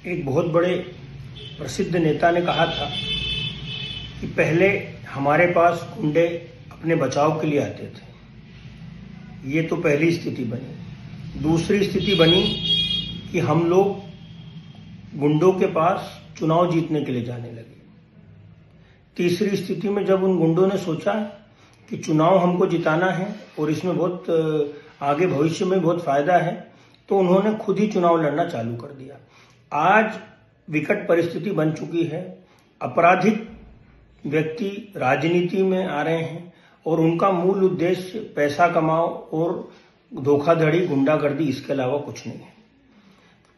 एक बहुत बड़े प्रसिद्ध नेता ने कहा था कि पहले हमारे पास गुंडे अपने बचाव के लिए आते थे। ये तो पहली स्थिति बनी। दूसरी स्थिति बनी कि हम लोग गुंडों के पास चुनाव जीतने के लिए जाने लगे। तीसरी स्थिति में जब उन गुंडों ने सोचा कि चुनाव हमको जिताना है और इसमें बहुत आगे भविष्य में बहुत फायदा है, तो उन्होंने खुद ही चुनाव लड़ना चालू कर दिया। आज विकट परिस्थिति बन चुकी है। आपराधिक व्यक्ति राजनीति में आ रहे हैं और उनका मूल उद्देश्य पैसा कमाओ और धोखाधड़ी, गुंडागर्दी, इसके अलावा कुछ नहीं है।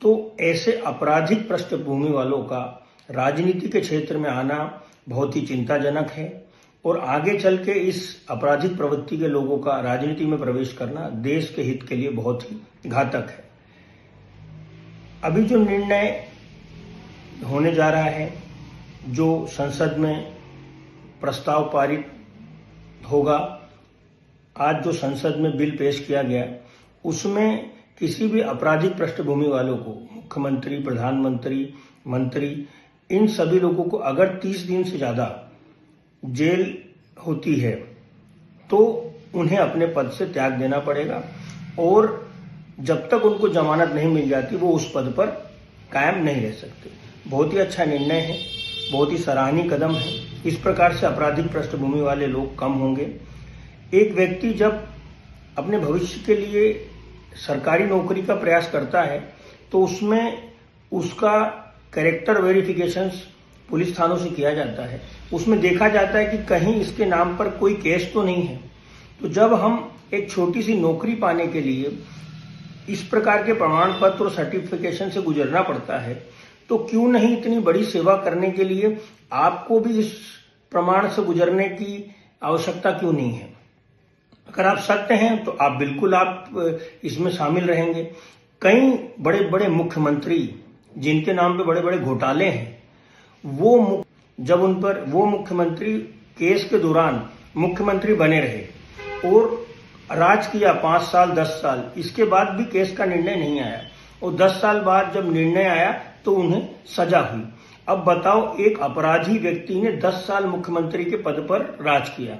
तो ऐसे आपराधिक पृष्ठभूमि वालों का राजनीति के क्षेत्र में आना बहुत ही चिंताजनक है और आगे चल के इस आपराधिक प्रवृत्ति के लोगों का राजनीति में प्रवेश करना देश के हित के लिए बहुत ही घातक है। अभी जो निर्णय होने जा रहा है, जो संसद में प्रस्ताव पारित होगा, आज जो संसद में बिल पेश किया गया, उसमें किसी भी आपराधिक पृष्ठभूमि वालों को, मुख्यमंत्री, प्रधानमंत्री, मंत्री, इन सभी लोगों को अगर 30 दिन से ज्यादा जेल होती है तो उन्हें अपने पद से त्याग देना पड़ेगा और जब तक उनको जमानत नहीं मिल जाती वो उस पद पर कायम नहीं रह सकते। बहुत ही अच्छा निर्णय है, बहुत ही सराहनीय कदम है। इस प्रकार से आपराधिक पृष्ठभूमि वाले लोग कम होंगे। एक व्यक्ति जब अपने भविष्य के लिए सरकारी नौकरी का प्रयास करता है तो उसमें उसका कैरेक्टर वेरिफिकेशंस पुलिस थानों से किया जाता है। उसमें देखा जाता है कि कहीं इसके नाम पर कोई केस तो नहीं है। तो जब हम एक छोटी सी नौकरी पाने के लिए इस प्रकार के प्रमाण पत्र और सर्टिफिकेशन से गुजरना पड़ता है, तो क्यों नहीं इतनी बड़ी सेवा करने के लिए आपको भी इस प्रमाण से गुजरने की आवश्यकता क्यों नहीं है। अगर आप सत्य हैं तो आप बिल्कुल इसमें शामिल रहेंगे। कई बड़े बड़े मुख्यमंत्री जिनके नाम पे बड़े बड़े घोटाले हैं, वो मुख्यमंत्री केस के दौरान मुख्यमंत्री बने रहे और राज किया 5 साल 10 साल, इसके बाद भी केस का निर्णय नहीं आया और 10 साल बाद जब निर्णय आया तो उन्हें सजा हुई। अब बताओ, एक अपराधी व्यक्ति ने 10 साल मुख्यमंत्री के पद पर राज किया।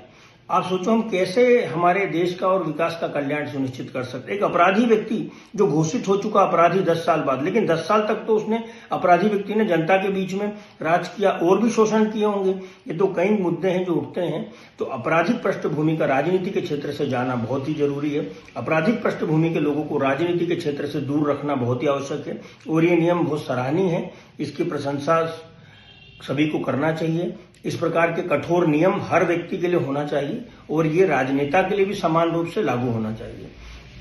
आप सोचो हम कैसे हमारे देश का और विकास का कल्याण सुनिश्चित कर सकते। एक अपराधी व्यक्ति जो घोषित हो चुका अपराधी 10 साल बाद, लेकिन 10 साल तक तो उसने अपराधी व्यक्ति ने जनता के बीच में राज किया और भी शोषण किए होंगे। ये तो कई मुद्दे हैं जो उठते हैं। तो आपराधिक पृष्ठभूमि का राजनीति के क्षेत्र से जाना बहुत ही जरूरी है। आपराधिक पृष्ठभूमि के लोगों को राजनीति के क्षेत्र से दूर रखना बहुत ही आवश्यक है और ये नियम बहुत सराहनीय है। इसकी प्रशंसा सभी को करना चाहिए। इस प्रकार के कठोर नियम हर व्यक्ति के लिए होना चाहिए और ये राजनेता के लिए भी समान रूप से लागू होना चाहिए।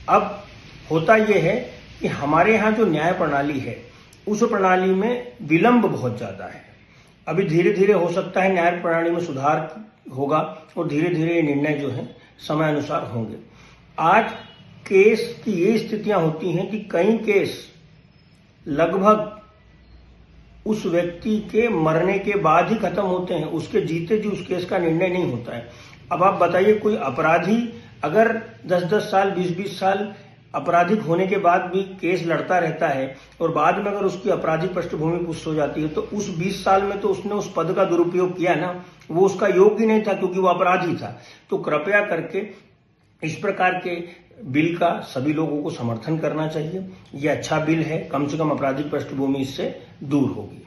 अब होता यह है कि हमारे यहाँ जो न्याय प्रणाली है, उस प्रणाली में विलंब बहुत ज्यादा है। अभी धीरे धीरे हो सकता है न्याय प्रणाली में सुधार होगा और धीरे धीरे ये निर्णय जो है समय अनुसार होंगे। आज केस की ये स्थितियां होती हैं कि कई केस लगभग उस व्यक्ति के मरने के बाद ही खत्म होते हैं, उसके जीते जी उस केस का निर्णय नहीं होता है। अब आप बताइए, कोई अपराधी अगर 10-10 साल 20-20 साल आपराधिक होने के बाद भी केस लड़ता रहता है और बाद में अगर उसकी आपराधिक पृष्ठभूमि पुष्ट हो जाती है तो उस 20 साल में तो उसने उस पद का दुरुपयोग किया ना, वो उसका योग्य नहीं था क्योंकि वो अपराधी था। तो कृपया करके इस प्रकार के बिल का सभी लोगों को समर्थन करना चाहिए। ये अच्छा बिल है, कम से कम आपराधिक पृष्ठभूमि इससे दूर होगी।